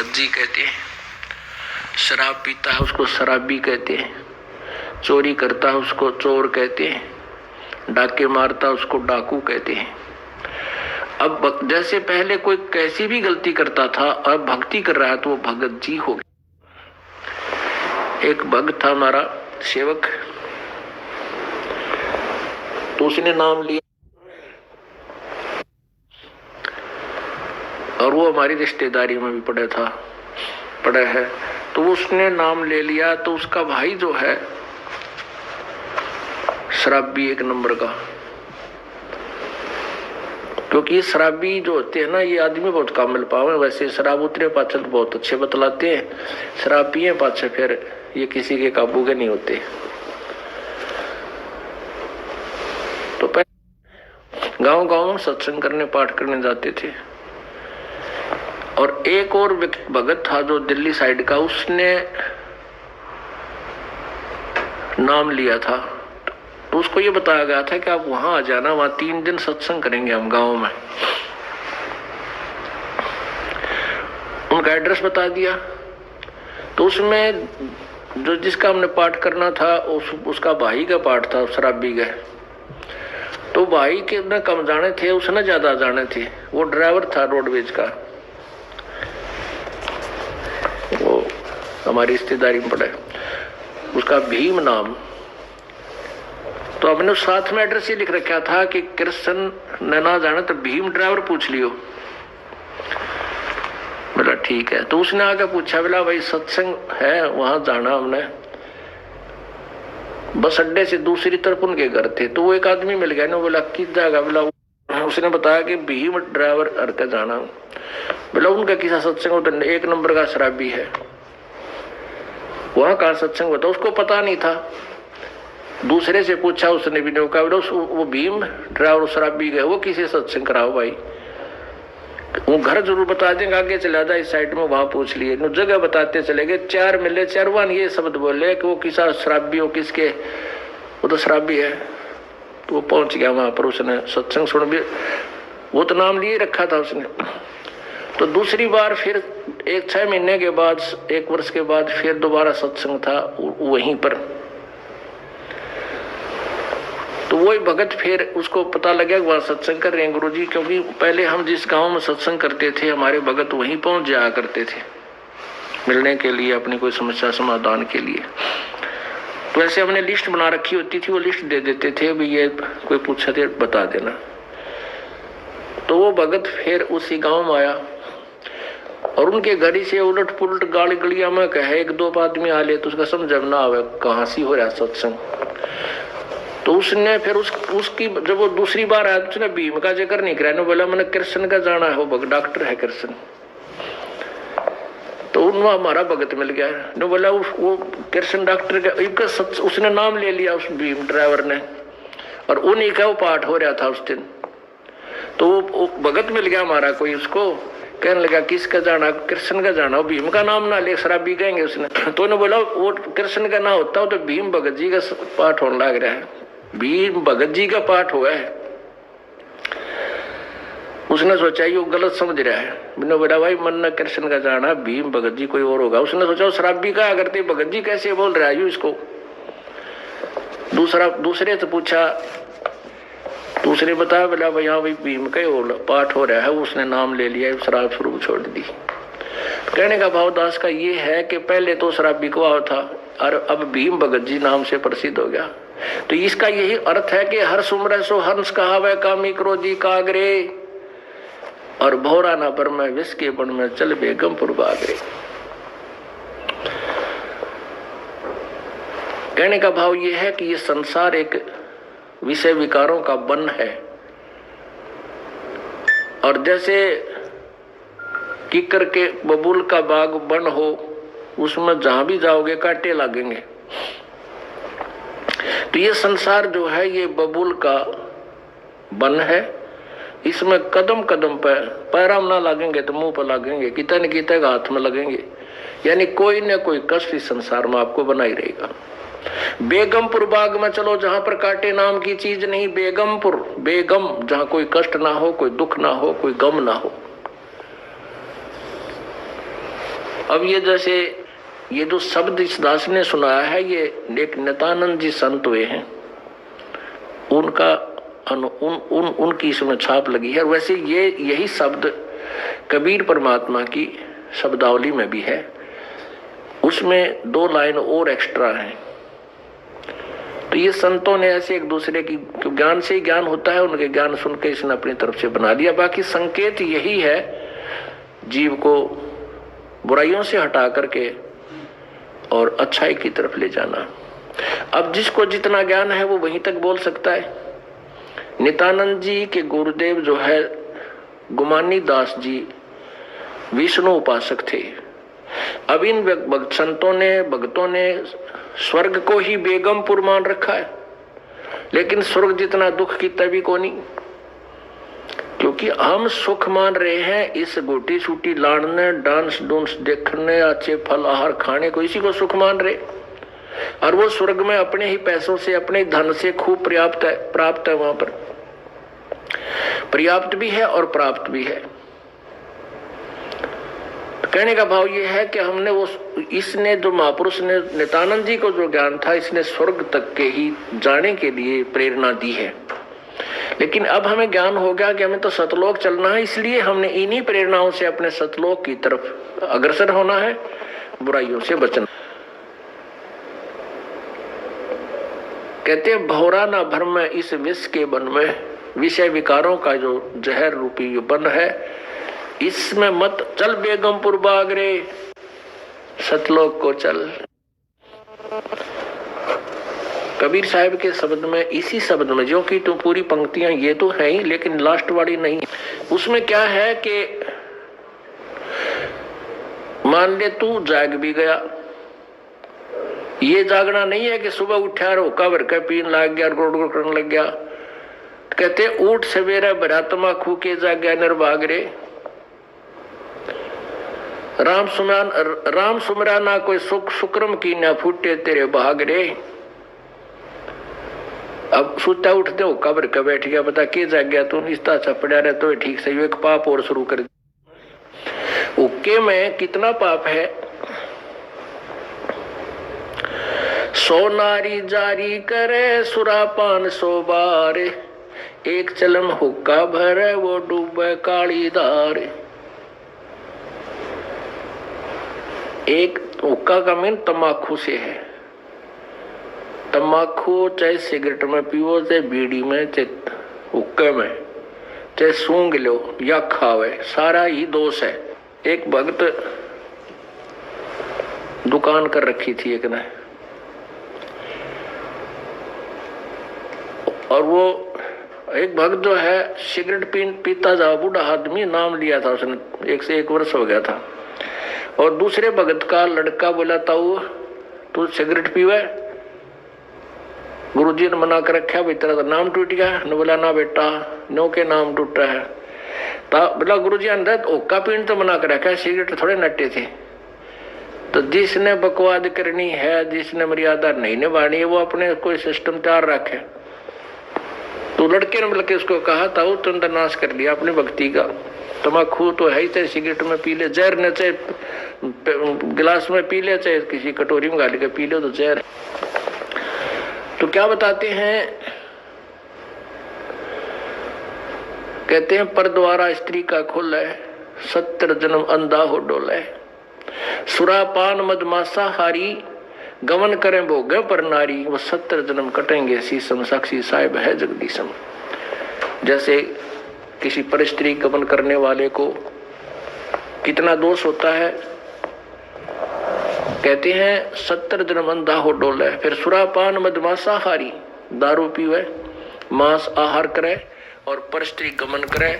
भगत जी कहते हैं, शराब पीता है उसको शराबी कहते हैं, चोरी करता है उसको चोर कहते हैं, डाके मारता है उसको डाकू कहते हैं। अब जैसे पहले कोई कैसी भी गलती करता था, अब भक्ति कर रहा है तो वो भगत जी हो गया। एक भक्त था हमारा सेवक, तो उसने नाम लिया और वो हमारी रिश्तेदारी में भी पड़ा है, तो उसने नाम ले लिया। तो उसका भाई जो है शराबी एक नंबर का, क्योंकि ये शराबी जो होते हैं ना, ये आदमी बहुत कम मिल पावे। वैसे शराब उतरे पाछे तो बहुत अच्छे बतलाते हैं, शराब पिए पाछे फिर ये किसी के काबू के नहीं होते। तो पहले गांव में सत्संग करने पाठ करने जाते थे। और एक और भगत था जो दिल्ली साइड का, उसने नाम लिया था। तो उसको ये बताया गया था कि आप वहां आ जाना, वहां 3 दिन सत्संग करेंगे हम गांव में। उनका एड्रेस बता दिया। तो उसमें जो जिसका हमने पाठ करना था उसका भाई का पाठ था, शराबी का। तो भाई के न कम जाने थे, उसने ज्यादा जाने थे। वो ड्राइवर था रोडवेज का, वो हमारी रिश्तेदारी में पड़ा है, उसका भीम नाम। तो हमने साथ में एड्रेस ये लिख रखा था कि कृष्ण ने ना जाने तो भीम ड्राइवर पूछ लियो। बोला ठीक है। तो उसने आके पूछा, बोला भाई सत्संग है वहां जाना हमने, बस अड्डे से दूसरी तरफ उनके घर थे। तो वो एक आदमी मिल गया ना, बोला किस जगह, बोला उसने बताया कि भीम ड्राइवर का जाना। बोला उनका किसा सत्संग होता, एक नंबर का शराबी है, वहां का सत्संग होता। उसको पता नहीं था, दूसरे से पूछा, उसने भी नहीं कहा। वो भीम ड्राइवर शराबी गए, वो किसी सत्संग कराओ भाई, वो घर जरूर बता देंगे, आगे चला जाए इस साइड में, वहां पूछ लिए। जगह बताते चले गए, 4 मिले, 4 ये शब्द बोले कि वो किसा शराबी हो, किसके, वो तो शराबी है। तो वो पहुंच गया वहां पर, उसने सत्संग सुन भी, वो तो नाम लिए रखा था उसने। तो दूसरी बार फिर 6 महीने के बाद, 1 वर्ष के बाद फिर दोबारा सत्संग था वहीं पर। तो वही भगत फिर उसको पता लगा कि वहां सत्संग कर रहे हैं गुरुजी, क्योंकि पहले हम जिस गांव में सत्संग करते थे हमारे भगत वहीं पहुंच जाया करते थे मिलने के लिए, अपनी कोई समस्या समाधान के लिए। तो ऐसे हमने लिस्ट बना रखी होती थी, वो लिस्ट दे देते थे, भी ये कोई पूछा थे बता देना। तो वो भगत फिर उसी गाँव में आया और उनके घर से उलट पुलट गाली गलिया में कहे 1-2 आदमी आ ले, तो उसका समझ ना आवे कहां सी हो रहा सत्संग। तो उसने फिर उसकी जब वो दूसरी बार आया तो उसने भीम का जिक्र नहीं कराया, बोला मैंने कृष्ण का जाना है, वो डॉक्टर है कृष्ण। तो उनमें हमारा भगत मिल गया ने, बोला वो कृष्ण डॉक्टर का उसने नाम ले लिया उस भीम ड्राइवर ने, और उन्हीं का वो पाठ हो रहा था उस दिन। तो वो भगत मिल गया हमारा कोई, उसको कहने लगा किसका जाना, कृष्ण का जाना, भीम का नाम ना ले, शराबी कहेंगे उसने। तो उन्होंने बोला वो कृष्ण का ना होता तो भीम भगत जी का पाठ होने लग रहा है, भीम भगत जी का पाठ हुआ है। उसने सोचा ये गलत समझ रहा है। मैंने बोला भाई मन न कृष्ण का जाना, भीम भगत जी कोई और होगा। उसने सोचा शराबी का करते भगत जी कैसे बोल रहा है इसको। दूसरे से पूछा, दूसरे बताया, बोला भाई हाँ भाई भीम का पाठ हो रहा है, उसने नाम ले लिया, शराब शुरू छोड़ दी। कहने का भाव दास का ये है कि पहले तो शराबी को था और अब भीम भगत जी नाम से प्रसिद्ध हो गया। तो इसका यही अर्थ है कि हर सुमर सो हंस कहावे, कामी क्रोधी कागरे, और भौरा ना पर में विष के बन में चल बेगमपुर बागरे। कहने का भाव यह है कि ये संसार एक विषय विकारों का वन है, और जैसे किकर के बबूल का बाग वन हो, उसमें जहां भी जाओगे कांटे लगेंगे। तो ये संसार जो है ये बबूल का वन है, इसमें कदम कदम पर पैर ना लगेंगे तो मुंह पर लगेंगे, कितने न कितने हाथ में लगेंगे, यानी कोई न कोई कष्ट इस संसार में आपको बना ही रहेगा। बेगमपुर बाग में चलो जहां पर कांटे नाम की चीज नहीं, बेगमपुर, बेगम जहां कोई कष्ट ना हो, कोई दुख ना हो, कोई गम ना हो। अब ये जैसे ये जो शब्द इस दास ने सुनाया है, ये एक नित्यानंद जी संत हुए हैं, उनका उनकी इसमें छाप लगी है। वैसे ये यही शब्द कबीर परमात्मा की शब्दावली में भी है, उसमें 2 लाइन और एक्स्ट्रा हैं। तो ये संतों ने ऐसे एक दूसरे की ज्ञान से ही ज्ञान होता है, उनके ज्ञान सुन के इसने अपनी तरफ से बना दिया। बाकी संकेत यही है जीव को बुराइयों से हटा करके और अच्छाई की तरफ ले जाना। अब जिसको जितना ज्ञान है वो वहीं तक बोल सकता है। नित्यानंद जी के गुरुदेव जो है गुमानी दास जी विष्णु उपासक थे। अब इन संतों ने भक्तों ने स्वर्ग को ही बेगमपुर मान रखा है, लेकिन स्वर्ग जितना दुख की तभी को नहीं, क्योंकि हम सुख मान रहे हैं इस गोटी सूटी लाड़ने, डांस डूंस देखने, अच्छे फल आहार खाने को, इसी को सुख मान रहे। और वो स्वर्ग में अपने ही पैसों से, अपने धन से खूब प्राप्त है, वहां पर पर्याप्त भी है और प्राप्त भी है। कहने का भाव ये है कि हमने वो इसने जो महापुरुष ने नित्यानंद जी को जो ज्ञान था, इसने स्वर्ग तक के ही जाने के लिए प्रेरणा दी है। लेकिन अब हमें ज्ञान हो गया कि हमें तो सतलोक चलना है, इसलिए हमने इन्हीं प्रेरणाओं से अपने सतलोक की तरफ अग्रसर होना है, बुराइयों से बचना। कहते हैं भौरा ना भर में इस विष के बन में, विषय विकारों का जो जहर रूपी बन है, इसमें मत चल बेगमपुर बाग रे, सतलोक को चल। कबीर साहब के शब्द में, इसी शब्द में, जो कि तो पूरी पंक्तियां ये तो है ही, लेकिन लास्ट वाली नहीं, उसमें क्या है कि मान ले तू जाग भी गया, ये जागना नहीं है कि सुबह उठा और हुक्का भर के पीन लग गया, गुड़ गुड़ करने लग गया। कहते उठ सवेरा भरा तमाकू के जाग गया निर्भाग रे, राम सुमरा ना कोई सुख शुक्रम की ना फूटे तेरे भाग रे। अब सुता उठते हुक्का भर के बैठ गया, पता के जाग गया तू, इस तरह पड़ा रहे तो ठीक सही, एक पाप और शुरू कर दिया। हुक्के में कितना पाप है। सो नारी जारी करे सुरापान 100 बार, एक चलम हुक्का भरे वो डूबे काली धार। एक हुक्का का मीन तम्बाकू से है। तम्बाकू चाहे सिगरेट में पियो, चाहे बीड़ी में, चाहे हुक्के में, चाहे सूंघ लो या खावे, सारा ही दोष है। एक भक्त दुकान कर रखी थी एक ने, और वो एक भक्त जो है सिगरेट पीता जा, बूढ़ा आदमी, नाम लिया था उसने, 1 से 1 वर्ष हो गया था। और दूसरे भगत का लड़का बोला था, तू सिगरेट पीवे, गुरुजी ने मना कर रखा, भाई तेरा तो नाम टूट गया। ने बोला ना बेटा, नो के नाम टूटा है। बोला गुरुजी अंदर हुक्का पीने तो मना कर रखा, सिगरेट थोड़े नट्टे थे। तो जिसने बकवाद करनी है, जिसने मर्यादा नहीं निभानी है, वो अपने कोई सिस्टम तैयार रखे। तो लड़के ने मिलकर उसको कहा था, वो तुंदा नाश कर लिया अपनी भक्ति का। तम्बाकू तो है ही, चाहे सिगरेट में पी ले, जहर ने चाहे गिलास में पी ले, चाहे किसी कटोरी में गाली के पी ले, तो जहर है। तो क्या बताते हैं, कहते हैं पर द्वारा स्त्री का खुल है, 70 जन्म अंधा हो डोले, सुरापान मदमासा हारी, गमन करें भोगे पर नारी, वो 70 जन्म कटेंगे शीशम, साक्षी साहिब है जगदीशम। जैसे किसी पर स्त्री गमन करने वाले को कितना दोष होता है, कहते हैं 70 जन्म अंधा हो डोले। फिर सुरापान मदमासा हारी, दारू पीवे, मांस आहार करे और पर स्त्री गमन करे।